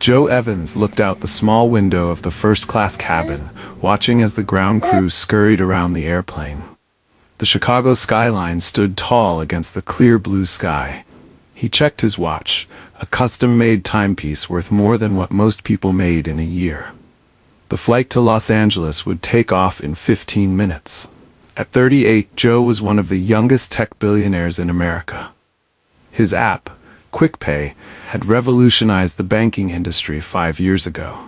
Joe Evans looked out the small window of the first-class cabin, watching as the ground crew scurried around the airplane. The Chicago skyline stood tall against the clear blue sky. He checked his watch, a custom-made timepiece worth more than what most people made in a year. The flight to Los Angeles would take off in 15 minutes. At 38, Joe was one of the youngest tech billionaires in America. His app, QuickPay, had revolutionized the banking industry 5 years ago.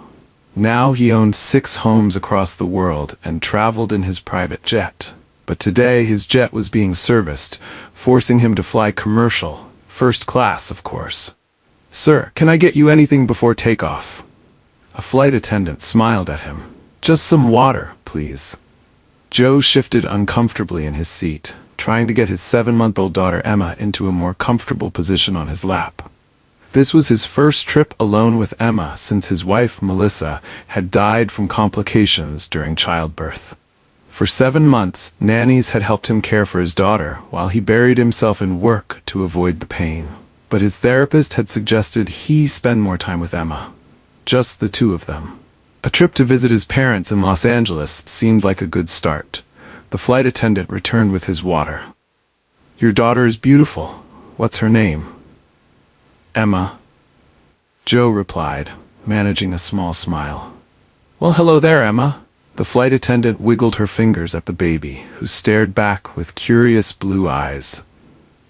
Now he owned 6 homes across the world and traveled in his private jet. But today his jet was being serviced, forcing him to fly commercial, first class, of course. "Sir, can I get you anything before takeoff?" A flight attendant smiled at him. "Just some water, please." Joe shifted uncomfortably in his seat, trying to get his 7-month-old daughter Emma into a more comfortable position on his lap. This was his first trip alone with Emma since his wife, Melissa, had died from complications during childbirth. For 7 months, nannies had helped him care for his daughter while he buried himself in work to avoid the pain. But his therapist had suggested he spend more time with Emma. Just the two of them. A trip to visit his parents in Los Angeles seemed like a good start. The flight attendant returned with his water. "Your daughter is beautiful. What's her name?" "Emma," Joe replied, managing a small smile. "Well, hello there, Emma." The flight attendant wiggled her fingers at the baby, who stared back with curious blue eyes.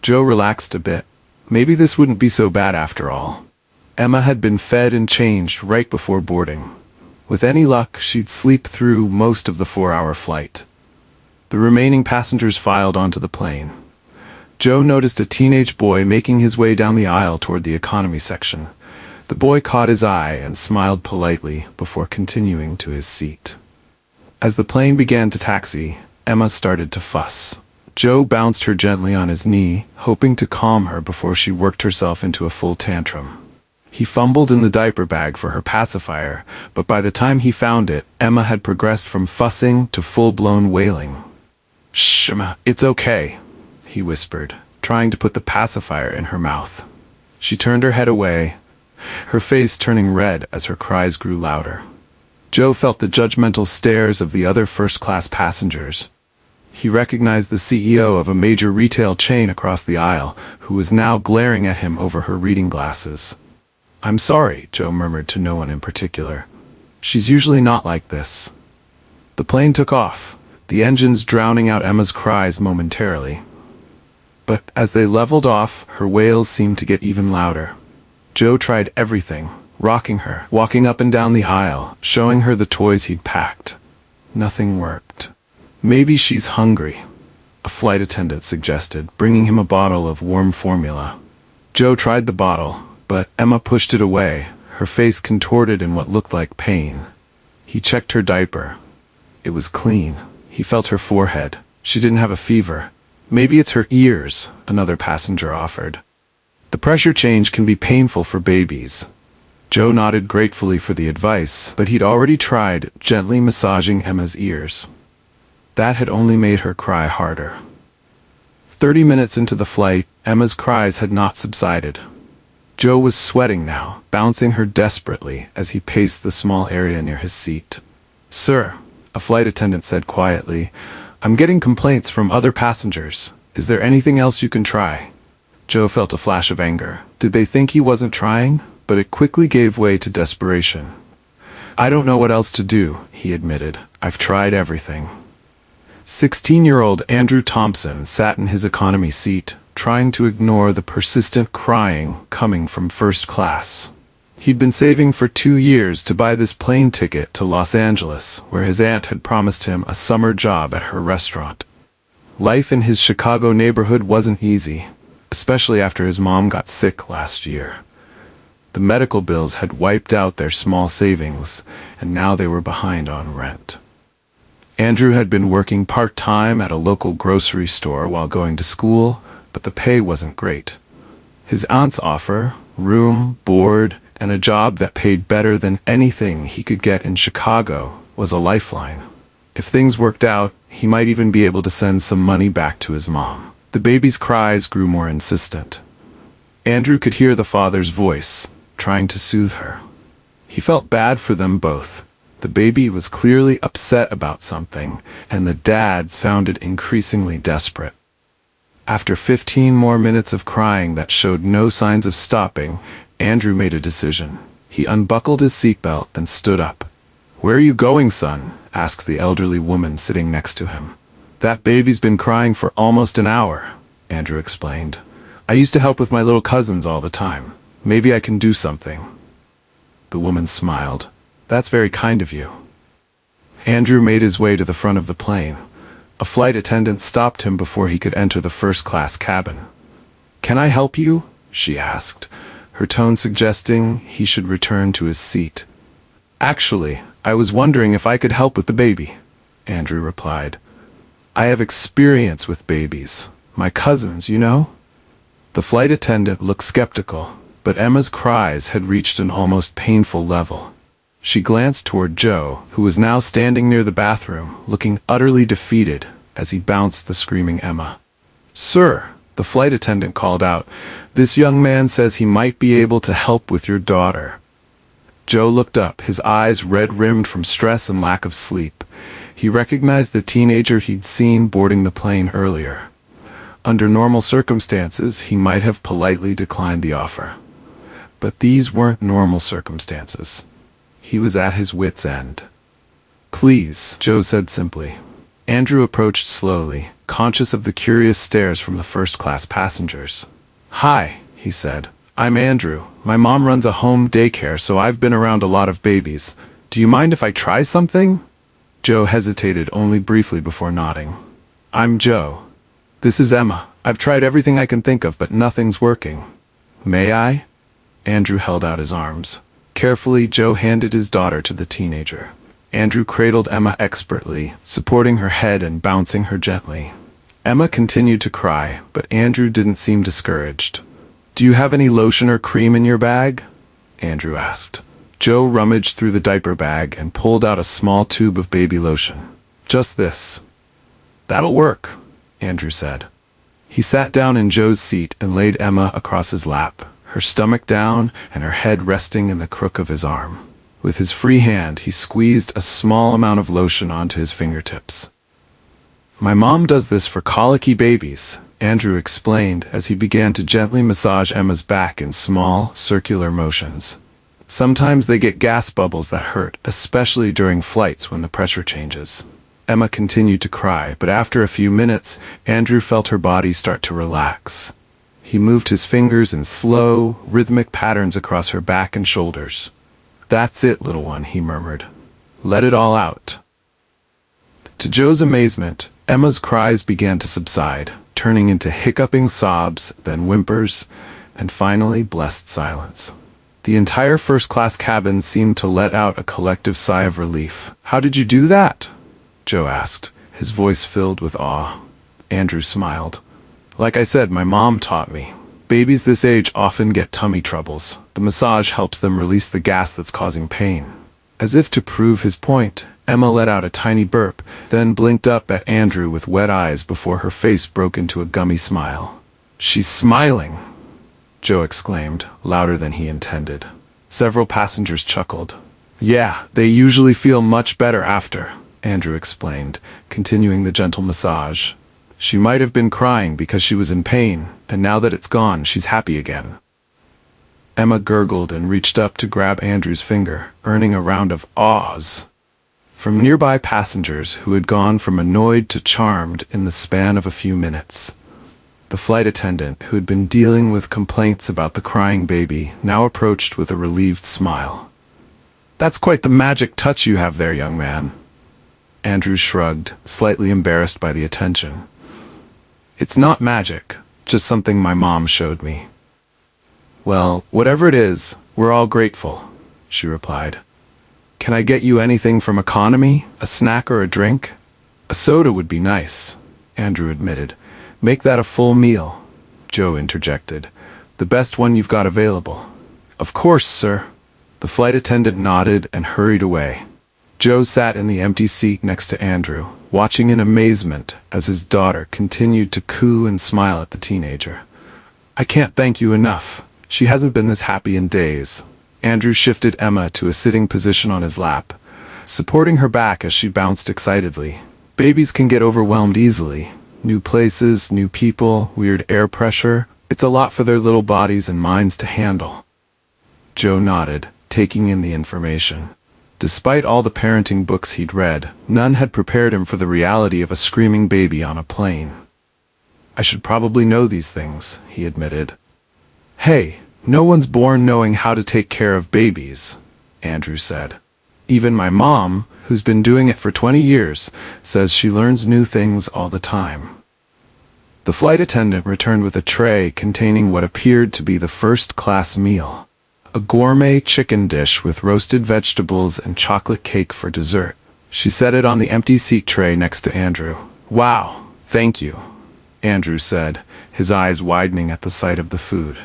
Joe relaxed a bit. Maybe this wouldn't be so bad after all. Emma had been fed and changed right before boarding. With any luck, she'd sleep through most of the 4-hour flight. The remaining passengers filed onto the plane. Joe noticed a teenage boy making his way down the aisle toward the economy section. The boy caught his eye and smiled politely before continuing to his seat. As the plane began to taxi, Emma started to fuss. Joe bounced her gently on his knee, hoping to calm her before she worked herself into a full tantrum. He fumbled in the diaper bag for her pacifier, but by the time he found it, Emma had progressed from fussing to full-blown wailing. "Shh, Emma, it's okay," he whispered, trying to put the pacifier in her mouth. She turned her head away, her face turning red as her cries grew louder. Joe felt the judgmental stares of the other first-class passengers. He recognized the CEO of a major retail chain across the aisle, who was now glaring at him over her reading glasses. "I'm sorry," Joe murmured to no one in particular. "She's usually not like this." The plane took off, the engines drowning out Emma's cries momentarily. But as they leveled off, her wails seemed to get even louder. Joe tried everything, rocking her, walking up and down the aisle, showing her the toys he'd packed. Nothing worked. "Maybe she's hungry," a flight attendant suggested, bringing him a bottle of warm formula. Joe tried the bottle, but Emma pushed it away, her face contorted in what looked like pain. He checked her diaper. It was clean. He felt her forehead. She didn't have a fever. "Maybe it's her ears," another passenger offered. "The pressure change can be painful for babies." Joe nodded gratefully for the advice, but he'd already tried gently massaging Emma's ears. That had only made her cry harder. 30 minutes into the flight, Emma's cries had not subsided. Joe was sweating now, bouncing her desperately as he paced the small area near his seat. "Sir," a flight attendant said quietly, "I'm getting complaints from other passengers. Is there anything else you can try?" Joe felt a flash of anger. Did they think he wasn't trying? But it quickly gave way to desperation. "I don't know what else to do," he admitted. "I've tried everything." 16-year-old Andrew Thompson sat in his economy seat, trying to ignore the persistent crying coming from first class. He'd been saving for 2 years to buy this plane ticket to Los Angeles, where his aunt had promised him a summer job at her restaurant. Life in his Chicago neighborhood wasn't easy, especially after his mom got sick last year. The medical bills had wiped out their small savings, and now they were behind on rent. Andrew had been working part-time at a local grocery store while going to school, but the pay wasn't great. His aunt's offer, room, board, and a job that paid better than anything he could get in Chicago, was a lifeline. If things worked out, he might even be able to send some money back to his mom. The baby's cries grew more insistent. Andrew could hear the father's voice, trying to soothe her. He felt bad for them both. The baby was clearly upset about something, and the dad sounded increasingly desperate. After 15 more minutes of crying that showed no signs of stopping, Andrew made a decision. He unbuckled his seatbelt and stood up. "Where are you going, son?" asked the elderly woman sitting next to him. "That baby's been crying for almost an hour," Andrew explained. "I used to help with my little cousins all the time. Maybe I can do something." The woman smiled. "That's very kind of you." Andrew made his way to the front of the plane. A flight attendant stopped him before he could enter the first-class cabin. "Can I help you?" she asked, her tone suggesting he should return to his seat. "Actually, I was wondering if I could help with the baby," Andrew replied. "I have experience with babies. My cousins, you know?" The flight attendant looked skeptical, but Emma's cries had reached an almost painful level. She glanced toward Joe, who was now standing near the bathroom, looking utterly defeated as he bounced the screaming Emma. "Sir," the flight attendant called out, "this young man says he might be able to help with your daughter." Joe looked up, his eyes red-rimmed from stress and lack of sleep. He recognized the teenager he'd seen boarding the plane earlier. Under normal circumstances, he might have politely declined the offer. But these weren't normal circumstances. He was at his wit's end. "Please," Joe said simply. Andrew approached slowly, conscious of the curious stares from the first-class passengers. "Hi," he said. "I'm Andrew. My mom runs a home daycare, so I've been around a lot of babies. Do you mind if I try something?" Joe hesitated only briefly before nodding. "I'm Joe. This is Emma. I've tried everything I can think of, but nothing's working. May I?" Andrew held out his arms. Carefully, Joe handed his daughter to the teenager. Andrew cradled Emma expertly, supporting her head and bouncing her gently. Emma continued to cry, but Andrew didn't seem discouraged. "Do you have any lotion or cream in your bag?" Andrew asked. Joe rummaged through the diaper bag and pulled out a small tube of baby lotion. "Just this." "That'll work," Andrew said. He sat down in Joe's seat and laid Emma across his lap, her stomach down and her head resting in the crook of his arm. With his free hand, he squeezed a small amount of lotion onto his fingertips. "My mom does this for colicky babies," Andrew explained as he began to gently massage Emma's back in small, circular motions. "Sometimes they get gas bubbles that hurt, especially during flights when the pressure changes." Emma continued to cry, but after a few minutes, Andrew felt her body start to relax. He moved his fingers in slow, rhythmic patterns across her back and shoulders. "That's it, little one," he murmured. "Let it all out." To Joe's amazement, Emma's cries began to subside, turning into hiccuping sobs, then whimpers, and finally blessed silence. The entire first-class cabin seemed to let out a collective sigh of relief. "How did you do that?" Joe asked, his voice filled with awe. Andrew smiled. "Like I said, my mom taught me. Babies this age often get tummy troubles. The massage helps them release the gas that's causing pain." As if to prove his point, Emma let out a tiny burp, then blinked up at Andrew with wet eyes before her face broke into a gummy smile. "She's smiling!" Joe exclaimed, louder than he intended. Several passengers chuckled. "Yeah, they usually feel much better after," Andrew explained, continuing the gentle massage. "She might have been crying because she was in pain, and now that it's gone, she's happy again." Emma gurgled and reached up to grab Andrew's finger, earning a round of ahs from nearby passengers who had gone from annoyed to charmed in the span of a few minutes. The flight attendant, who had been dealing with complaints about the crying baby, now approached with a relieved smile. "That's quite the magic touch you have there, young man." Andrew shrugged, slightly embarrassed by the attention. "It's not magic, just something my mom showed me." "Well, whatever it is, we're all grateful," she replied. "Can I get you anything from economy? A snack or a drink?" "A soda would be nice," Andrew admitted. "Make that a full meal," Joe interjected. "The best one you've got available." "Of course, sir." The flight attendant nodded and hurried away. Joe sat in the empty seat next to Andrew, watching in amazement as his daughter continued to coo and smile at the teenager. "I can't thank you enough. She hasn't been this happy in days," Andrew shifted Emma to a sitting position on his lap, supporting her back as she bounced excitedly. Babies can get overwhelmed easily. New places, new people, weird air pressure. It's a lot for their little bodies and minds to handle. Joe nodded, taking in the information. Despite all the parenting books he'd read, none had prepared him for the reality of a screaming baby on a plane. I should probably know these things, he admitted. Hey, no one's born knowing how to take care of babies, Andrew said. Even my mom, who's been doing it for 20 years, says she learns new things all the time. The flight attendant returned with a tray containing what appeared to be the first-class meal. A gourmet chicken dish with roasted vegetables and chocolate cake for dessert. She set it on the empty seat tray next to Andrew. Wow, thank you, Andrew said, his eyes widening at the sight of the food.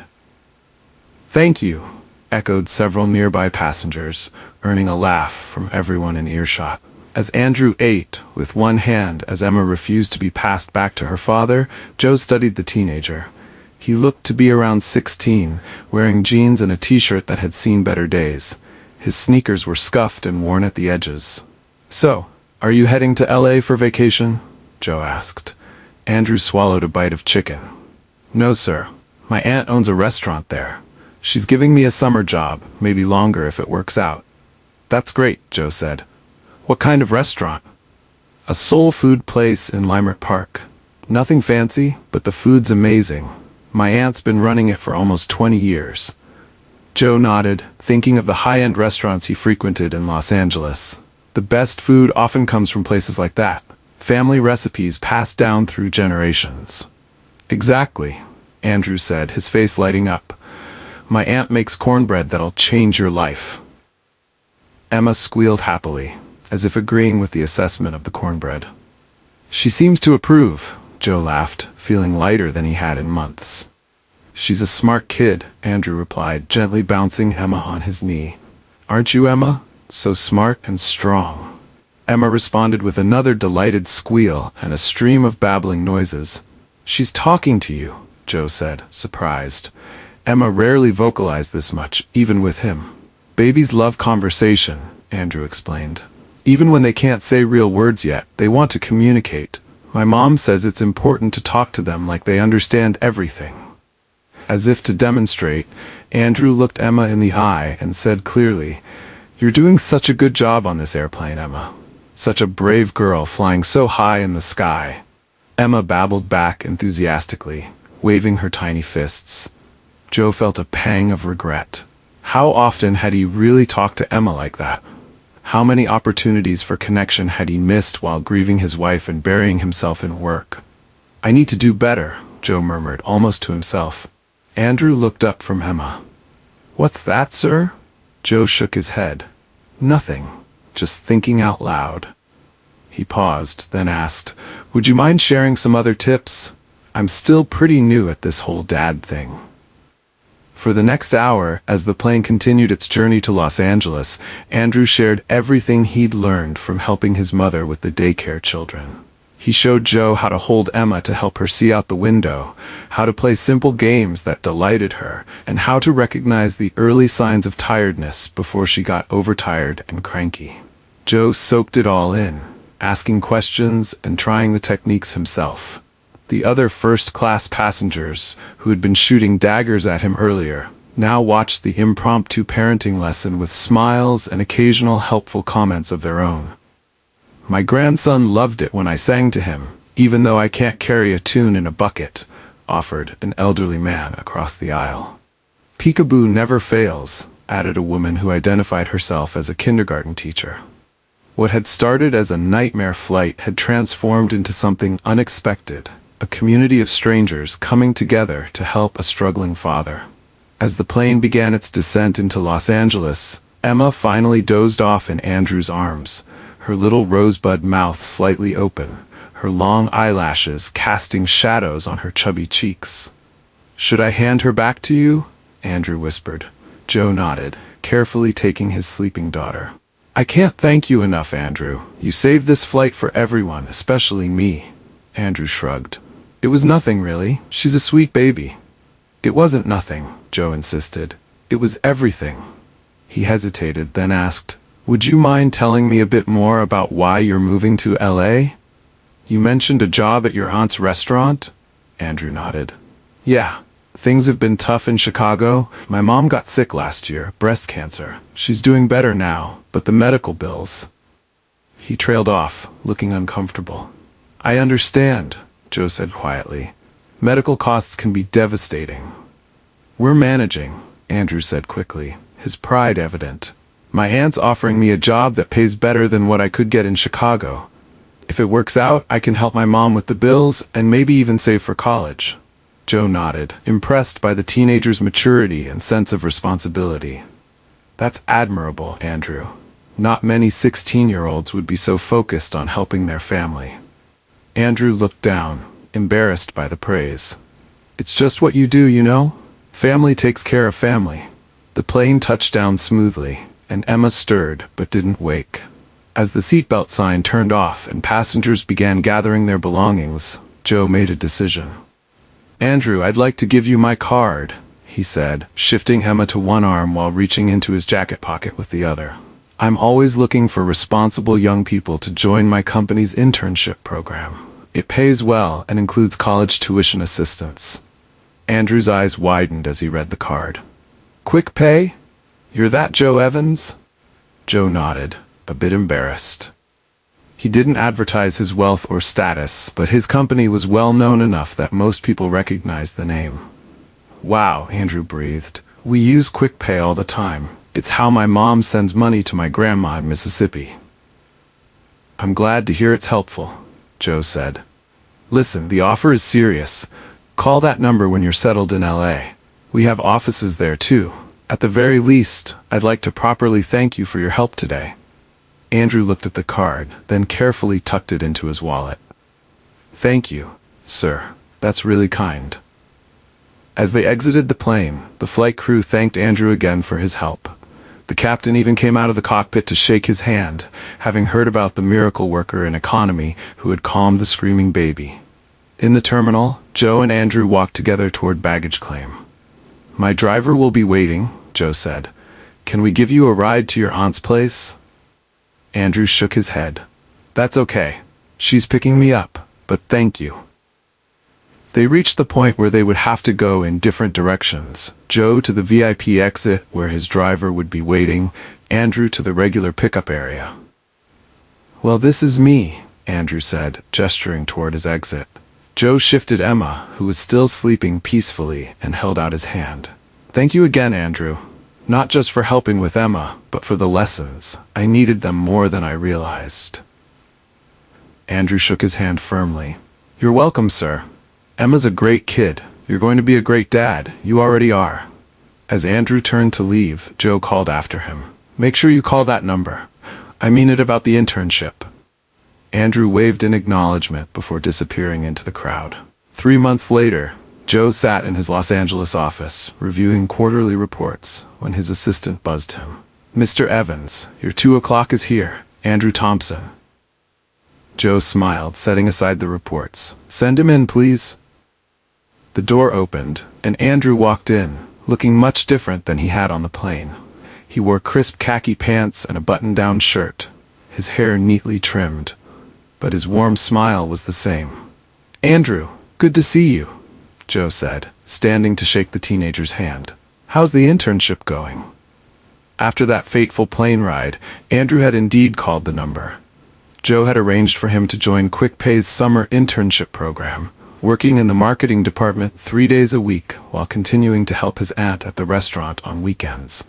Thank you, echoed several nearby passengers, earning a laugh from everyone in earshot. As Andrew ate, with one hand as Emma refused to be passed back to her father, Joe studied the teenager. He looked to be around 16, wearing jeans and a t-shirt that had seen better days. His sneakers were scuffed and worn at the edges. So, are you heading to LA for vacation? Joe asked. Andrew swallowed a bite of chicken. No, sir. My aunt owns a restaurant there. She's giving me a summer job, maybe longer if it works out. That's great, Joe said. What kind of restaurant? A soul food place in Limerick Park. Nothing fancy, but the food's amazing. My aunt's been running it for almost 20 years. Joe nodded, thinking of the high-end restaurants he frequented in Los Angeles. The best food often comes from places like that. Family recipes passed down through generations. Exactly, Andrew said, his face lighting up. My aunt makes cornbread that'll change your life. Emma squealed happily, as if agreeing with the assessment of the cornbread. She seems to approve, Joe laughed, feeling lighter than he had in months. She's a smart kid, Andrew replied, gently bouncing Emma on his knee. Aren't you, Emma? So smart and strong. Emma responded with another delighted squeal and a stream of babbling noises. She's talking to you, Joe said, surprised. Emma rarely vocalized this much, even with him. Babies love conversation, Andrew explained. Even when they can't say real words yet, they want to communicate. My mom says it's important to talk to them like they understand everything. As if to demonstrate, Andrew looked Emma in the eye and said clearly, You're doing such a good job on this airplane, Emma. Such a brave girl flying so high in the sky. Emma babbled back enthusiastically, waving her tiny fists. Joe felt a pang of regret. How often had he really talked to Emma like that? How many opportunities for connection had he missed while grieving his wife and burying himself in work? I need to do better, Joe murmured, almost to himself. Andrew looked up from Emma. What's that, sir? Joe shook his head. Nothing. Just thinking out loud. He paused, then asked, Would you mind sharing some other tips? I'm still pretty new at this whole dad thing. For the next hour, as the plane continued its journey to Los Angeles, Andrew shared everything he'd learned from helping his mother with the daycare children. He showed Joe how to hold Emma to help her see out the window, how to play simple games that delighted her, and how to recognize the early signs of tiredness before she got overtired and cranky. Joe soaked it all in, asking questions and trying the techniques himself. The other first-class passengers, who had been shooting daggers at him earlier, now watched the impromptu parenting lesson with smiles and occasional helpful comments of their own. My grandson loved it when I sang to him, even though I can't carry a tune in a bucket, offered an elderly man across the aisle. Peekaboo never fails, added a woman who identified herself as a kindergarten teacher. What had started as a nightmare flight had transformed into something unexpected. A community of strangers coming together to help a struggling father. As the plane began its descent into Los Angeles, Emma finally dozed off in Andrew's arms, her little rosebud mouth slightly open, her long eyelashes casting shadows on her chubby cheeks. Should I hand her back to you? Andrew whispered. Joe nodded, carefully taking his sleeping daughter. I can't thank you enough, Andrew. You saved this flight for everyone, especially me. Andrew shrugged. It was nothing, really. She's a sweet baby. It wasn't nothing, Joe insisted. It was everything. He hesitated, then asked, "Would you mind telling me a bit more about why you're moving to LA? You mentioned a job at your aunt's restaurant?" Andrew nodded. "Yeah. Things have been tough in Chicago. My mom got sick last year, breast cancer. She's doing better now, but the medical bills." He trailed off, looking uncomfortable. "I understand," Joe said quietly. "Medical costs can be devastating." "We're managing," Andrew said quickly, his pride evident. "My aunt's offering me a job that pays better than what I could get in Chicago. If it works out, I can help my mom with the bills and maybe even save for college." Joe nodded, impressed by the teenager's maturity and sense of responsibility. "That's admirable, Andrew. Not many 16-year-olds would be so focused on helping their family." Andrew looked down, embarrassed by the praise. "It's just what you do, you know? Family takes care of family." The plane touched down smoothly, and Emma stirred but didn't wake. As the seatbelt sign turned off and passengers began gathering their belongings, Joe made a decision. "Andrew, I'd like to give you my card," he said, shifting Emma to one arm while reaching into his jacket pocket with the other. "I'm always looking for responsible young people to join my company's internship program. It pays well and includes college tuition assistance." Andrew's eyes widened as he read the card. "Quick pay? You're that Joe Evans?" Joe nodded, a bit embarrassed. He didn't advertise his wealth or status, but his company was well known enough that most people recognized the name. "Wow," Andrew breathed. "We use Quick Pay all the time. It's how my mom sends money to my grandma in Mississippi." "I'm glad to hear it's helpful," Joe said. "Listen, the offer is serious. Call that number when you're settled in LA. We have offices there too. At the very least, I'd like to properly thank you for your help today." Andrew looked at the card, then carefully tucked it into his wallet. "Thank you, sir. That's really kind." As they exited the plane, the flight crew thanked Andrew again for his help. The captain even came out of the cockpit to shake his hand, having heard about the miracle worker in economy who had calmed the screaming baby. In the terminal, Joe and Andrew walked together toward baggage claim. "My driver will be waiting," Joe said. "Can we give you a ride to your aunt's place?" Andrew shook his head. "That's okay. She's picking me up, but thank you." They reached the point where they would have to go in different directions. Joe to the VIP exit where his driver would be waiting, Andrew to the regular pickup area. "Well, this is me," Andrew said, gesturing toward his exit. Joe shifted Emma, who was still sleeping peacefully, and held out his hand. "Thank you again, Andrew. Not just for helping with Emma, but for the lessons. I needed them more than I realized." Andrew shook his hand firmly. "You're welcome, sir. Emma's a great kid. You're going to be a great dad. You already are." As Andrew turned to leave, Joe called after him. "Make sure you call that number. I mean it about the internship." Andrew waved in acknowledgement before disappearing into the crowd. 3 months later, Joe sat in his Los Angeles office, reviewing quarterly reports, when his assistant buzzed him. "Mr. Evans, your 2 o'clock is here. Andrew Thompson." Joe smiled, setting aside the reports. "Send him in, please." The door opened, and Andrew walked in, looking much different than he had on the plane. He wore crisp khaki pants and a button-down shirt, his hair neatly trimmed, but his warm smile was the same. "Andrew, good to see you," Joe said, standing to shake the teenager's hand. "How's the internship going?" After that fateful plane ride, Andrew had indeed called the number. Joe had arranged for him to join QuickPay's summer internship program, working in the marketing department 3 days a week while continuing to help his aunt at the restaurant on weekends.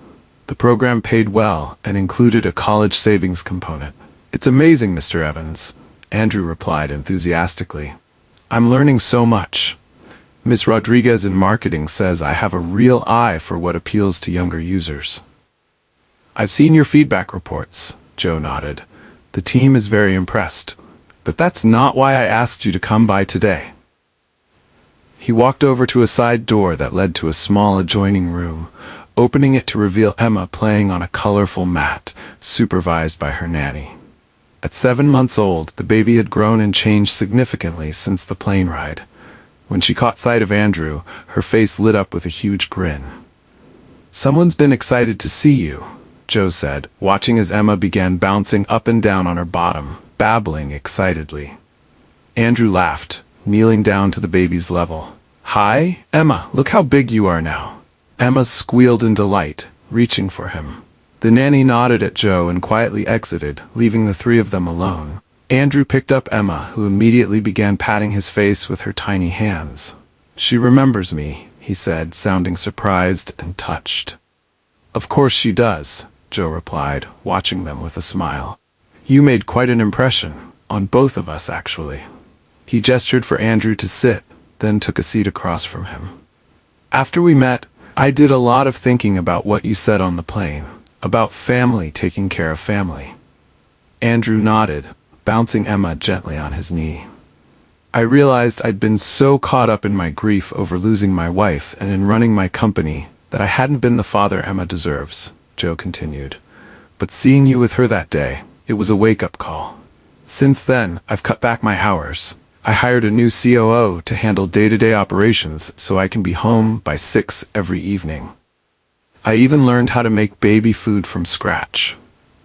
The program paid well and included a college savings component. "It's amazing, Mr. Evans," Andrew replied enthusiastically. "I'm learning so much. Miss Rodriguez in marketing says I have a real eye for what appeals to younger users." "I've seen your feedback reports," Joe nodded. "The team is very impressed. But that's not why I asked you to come by today." He walked over to a side door that led to a small adjoining room, opening it to reveal Emma playing on a colorful mat, supervised by her nanny. At 7 months old, the baby had grown and changed significantly since the plane ride. When she caught sight of Andrew, her face lit up with a huge grin. "Someone's been excited to see you," Joe said, watching as Emma began bouncing up and down on her bottom, babbling excitedly. Andrew laughed, kneeling down to the baby's level. "Hi, Emma, look how big you are now." Emma squealed in delight, reaching for him. The nanny nodded at Joe and quietly exited, leaving the three of them alone. Andrew picked up Emma, who immediately began patting his face with her tiny hands. "She remembers me," he said, sounding surprised and touched. "Of course she does," Joe replied, watching them with a smile. "You made quite an impression, on both of us actually." He gestured for Andrew to sit, then took a seat across from him. "After we met, I did a lot of thinking about what you said on the plane, about family taking care of family." Andrew nodded, bouncing Emma gently on his knee. "I realized I'd been so caught up in my grief over losing my wife and in running my company that I hadn't been the father Emma deserves," Joe continued. "But seeing you with her that day, it was a wake-up call. Since then, I've cut back my hours. I hired a new COO to handle day-to-day operations so I can be home by 6 every evening. I even learned how to make baby food from scratch."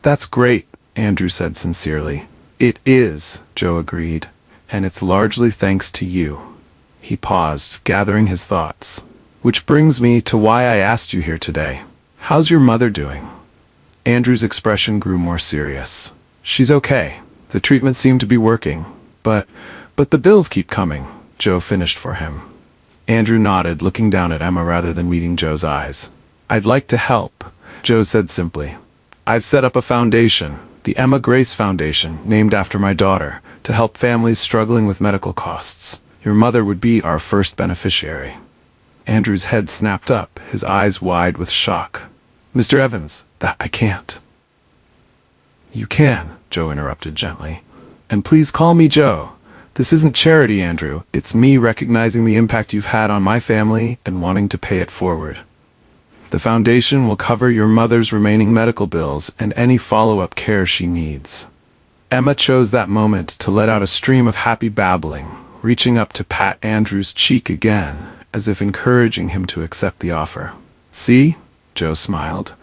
"That's great," Andrew said sincerely. "It is," Joe agreed, "and it's largely thanks to you." He paused, gathering his thoughts. "Which brings me to why I asked you here today. How's your mother doing?" Andrew's expression grew more serious. "She's okay. The treatment seemed to be working. But the bills keep coming," Joe finished for him. Andrew nodded, looking down at Emma rather than meeting Joe's eyes. "I'd like to help," Joe said simply. "I've set up a foundation, the Emma Grace Foundation, named after my daughter, to help families struggling with medical costs. Your mother would be our first beneficiary." Andrew's head snapped up, his eyes wide with shock. "Mr. Evans, that I can't." "You can," Joe interrupted gently. "And please call me Joe. This isn't charity, Andrew. It's me recognizing the impact you've had on my family and wanting to pay it forward. The foundation will cover your mother's remaining medical bills and any follow-up care she needs." Emma chose that moment to let out a stream of happy babbling, reaching up to pat Andrew's cheek again, as if encouraging him to accept the offer. "See?" Joe smiled.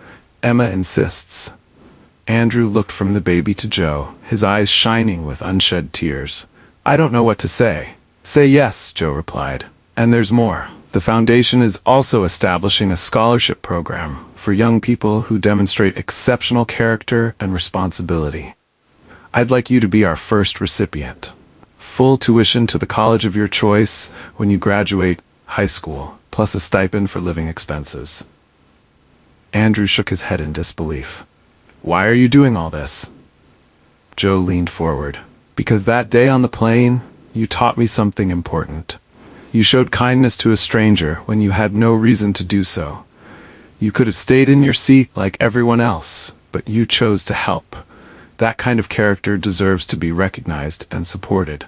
"Emma insists." Andrew looked from the baby to Joe, his eyes shining with unshed tears. "I don't know what to say." "Say yes," Joe replied. "And there's more. The foundation is also establishing a scholarship program for young people who demonstrate exceptional character and responsibility. I'd like you to be our first recipient. Full tuition to the college of your choice when you graduate high school, plus a stipend for living expenses." Andrew shook his head in disbelief. "Why are you doing all this?" Joe leaned forward. "Because that day on the plane, you taught me something important. You showed kindness to a stranger when you had no reason to do so. You could have stayed in your seat like everyone else, but you chose to help. That kind of character deserves to be recognized and supported."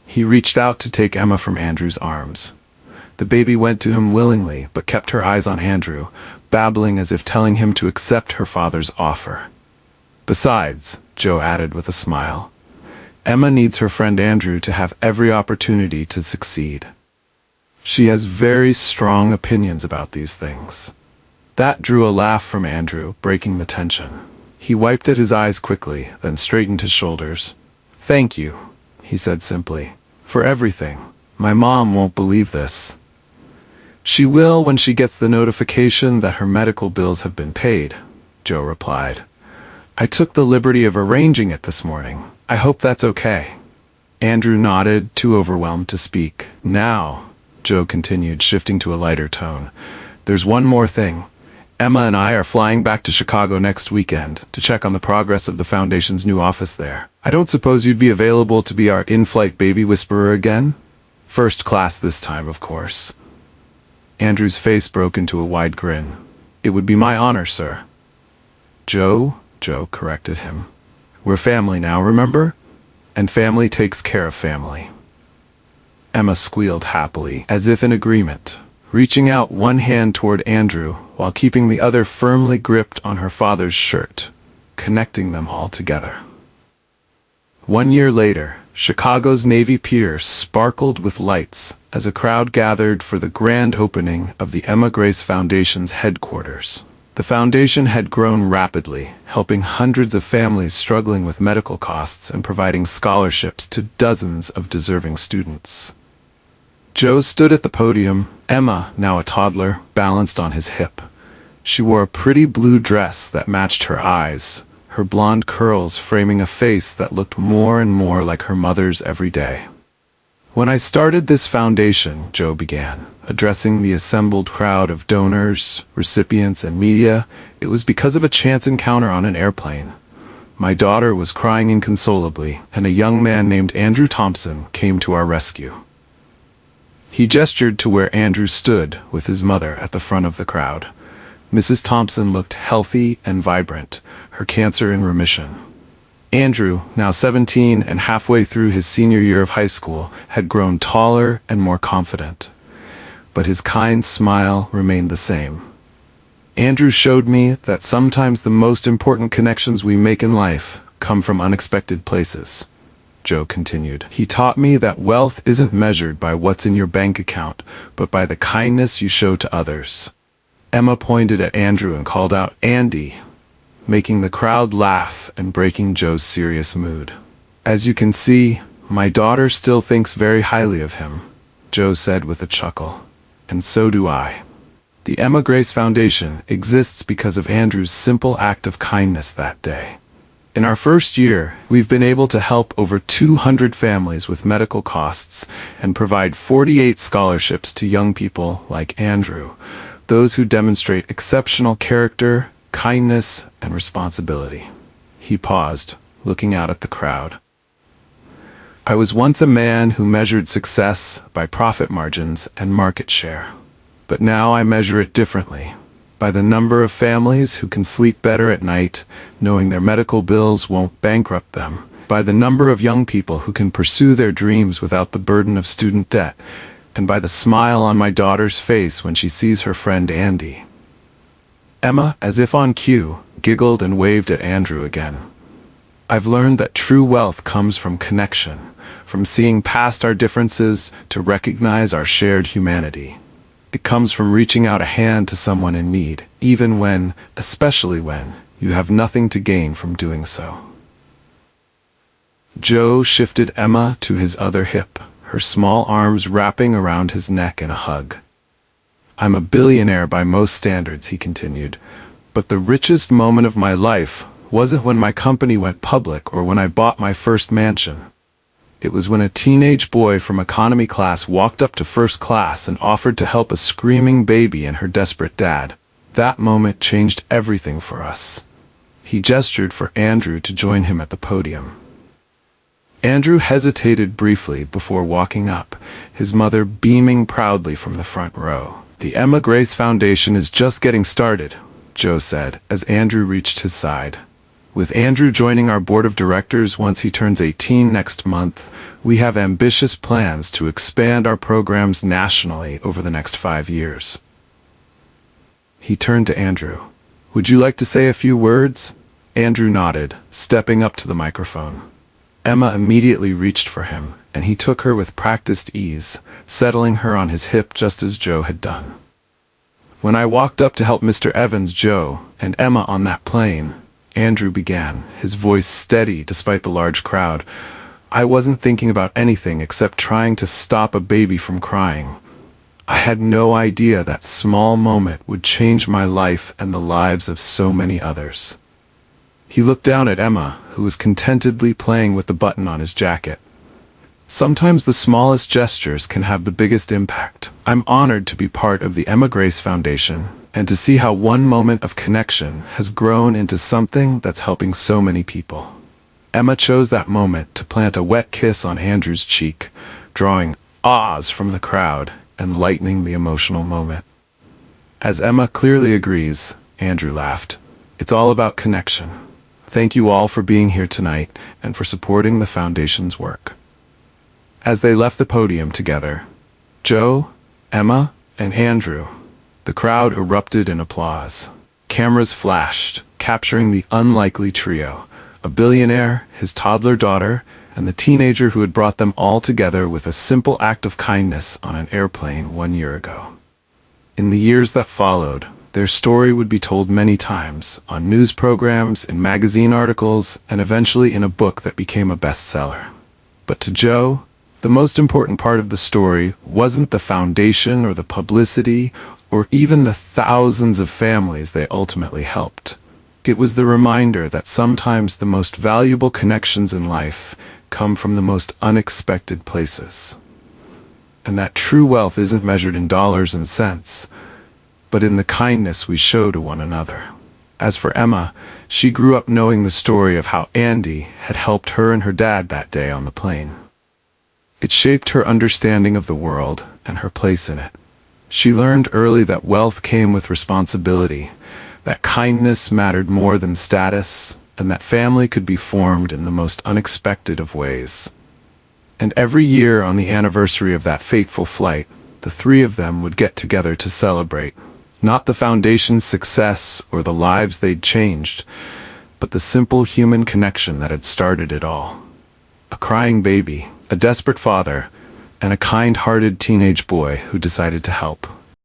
He reached out to take Emma from Andrew's arms. The baby went to him willingly, but kept her eyes on Andrew, babbling as if telling him to accept her father's offer. "Besides," Joe added with a smile, "Emma needs her friend Andrew to have every opportunity to succeed. She has very strong opinions about these things." That drew a laugh from Andrew, breaking the tension. He wiped at his eyes quickly, then straightened his shoulders. "Thank you," he said simply, "for everything. My mom won't believe this." "She will when she gets the notification that her medical bills have been paid," Joe replied. "I took the liberty of arranging it this morning. I hope that's okay." Andrew nodded, too overwhelmed to speak. "Now," Joe continued, shifting to a lighter tone, "there's one more thing. Emma and I are flying back to Chicago next weekend to check on the progress of the Foundation's new office there. I don't suppose you'd be available to be our in-flight baby whisperer again? First class this time, of course." Andrew's face broke into a wide grin. "It would be my honor, sir." "Joe," Joe corrected him. "We're family now, remember? And family takes care of family." Emma squealed happily, as if in agreement, reaching out one hand toward Andrew while keeping the other firmly gripped on her father's shirt, connecting them all together. 1 year later, Chicago's Navy Pier sparkled with lights as a crowd gathered for the grand opening of the Emma Grace Foundation's headquarters. The foundation had grown rapidly, helping hundreds of families struggling with medical costs and providing scholarships to dozens of deserving students. Joe stood at the podium, Emma, now a toddler, balanced on his hip. She wore a pretty blue dress that matched her eyes, her blonde curls framing a face that looked more and more like her mother's every day. "When I started this foundation," Joe began, addressing the assembled crowd of donors, recipients, and media, "it was because of a chance encounter on an airplane. My daughter was crying inconsolably, and a young man named Andrew Thompson came to our rescue." He gestured to where Andrew stood with his mother at the front of the crowd. Mrs. Thompson looked healthy and vibrant, her cancer in remission. Andrew, now 17 and halfway through his senior year of high school, had grown taller and more confident. But his kind smile remained the same. "Andrew showed me that sometimes the most important connections we make in life come from unexpected places," Joe continued. "He taught me that wealth isn't measured by what's in your bank account, but by the kindness you show to others." Emma pointed at Andrew and called out, "Andy," making the crowd laugh and breaking Joe's serious mood. "As you can see, my daughter still thinks very highly of him," Joe said with a chuckle. "And so do I." The Emma Grace Foundation exists because of Andrew's simple act of kindness that day. In our first year, we've been able to help over 200 families with medical costs and provide 48 scholarships to young people like Andrew, those who demonstrate exceptional character, kindness, and responsibility. He paused, looking out at the crowd. "I was once a man who measured success by profit margins and market share. But now I measure it differently, by the number of families who can sleep better at night, knowing their medical bills won't bankrupt them, by the number of young people who can pursue their dreams without the burden of student debt, and by the smile on my daughter's face when she sees her friend Andy." Emma, as if on cue, giggled and waved at Andrew again. "I've learned that true wealth comes from connection, from seeing past our differences to recognize our shared humanity. It comes from reaching out a hand to someone in need, even when, especially when, you have nothing to gain from doing so." Joe shifted Emma to his other hip, her small arms wrapping around his neck in a hug. "I'm a billionaire by most standards," he continued, "but the richest moment of my life wasn't when my company went public or when I bought my first mansion. It was when a teenage boy from economy class walked up to first class and offered to help a screaming baby and her desperate dad. That moment changed everything for us." He gestured for Andrew to join him at the podium. Andrew hesitated briefly before walking up, his mother beaming proudly from the front row. "The Emma Grace Foundation is just getting started," Joe said, as Andrew reached his side. "With Andrew joining our board of directors once he turns 18 next month, we have ambitious plans to expand our programs nationally over the next 5 years." He turned to Andrew. "Would you like to say a few words?" Andrew nodded, stepping up to the microphone. Emma immediately reached for him, and he took her with practiced ease, settling her on his hip just as Joe had done. "When I walked up to help Mr. Evans, Joe, and Emma on that plane," Andrew began, his voice steady despite the large crowd, "I wasn't thinking about anything except trying to stop a baby from crying. I had no idea that small moment would change my life and the lives of so many others." He looked down at Emma, who was contentedly playing with the button on his jacket. "Sometimes the smallest gestures can have the biggest impact. I'm honored to be part of the Emma Grace Foundation, and to see how one moment of connection has grown into something that's helping so many people." Emma chose that moment to plant a wet kiss on Andrew's cheek, drawing ahs from the crowd and lightening the emotional moment. "As Emma clearly agrees," Andrew laughed, "it's all about connection. Thank you all for being here tonight and for supporting the Foundation's work." As they left the podium together, Joe, Emma, and Andrew, the crowd erupted in applause. Cameras flashed, capturing the unlikely trio, a billionaire, his toddler daughter, and the teenager who had brought them all together with a simple act of kindness on an airplane 1 year ago. In the years that followed, Their story would be told many times, on news programs, in magazine articles, and eventually in a book that became a bestseller. But to Joe, the most important part of the story wasn't the foundation or the publicity or even the thousands of families they ultimately helped. It was the reminder that sometimes the most valuable connections in life come from the most unexpected places. And that true wealth isn't measured in dollars and cents, but in the kindness we show to one another. As for Emma, she grew up knowing the story of how Andy had helped her and her dad that day on the plane. It shaped her understanding of the world and her place in it. She learned early that wealth came with responsibility, that kindness mattered more than status, and that family could be formed in the most unexpected of ways. And every year on the anniversary of that fateful flight, the three of them would get together to celebrate, not the foundation's success or the lives they'd changed, but the simple human connection that had started it all. A crying baby, a desperate father, and a kind-hearted teenage boy who decided to help.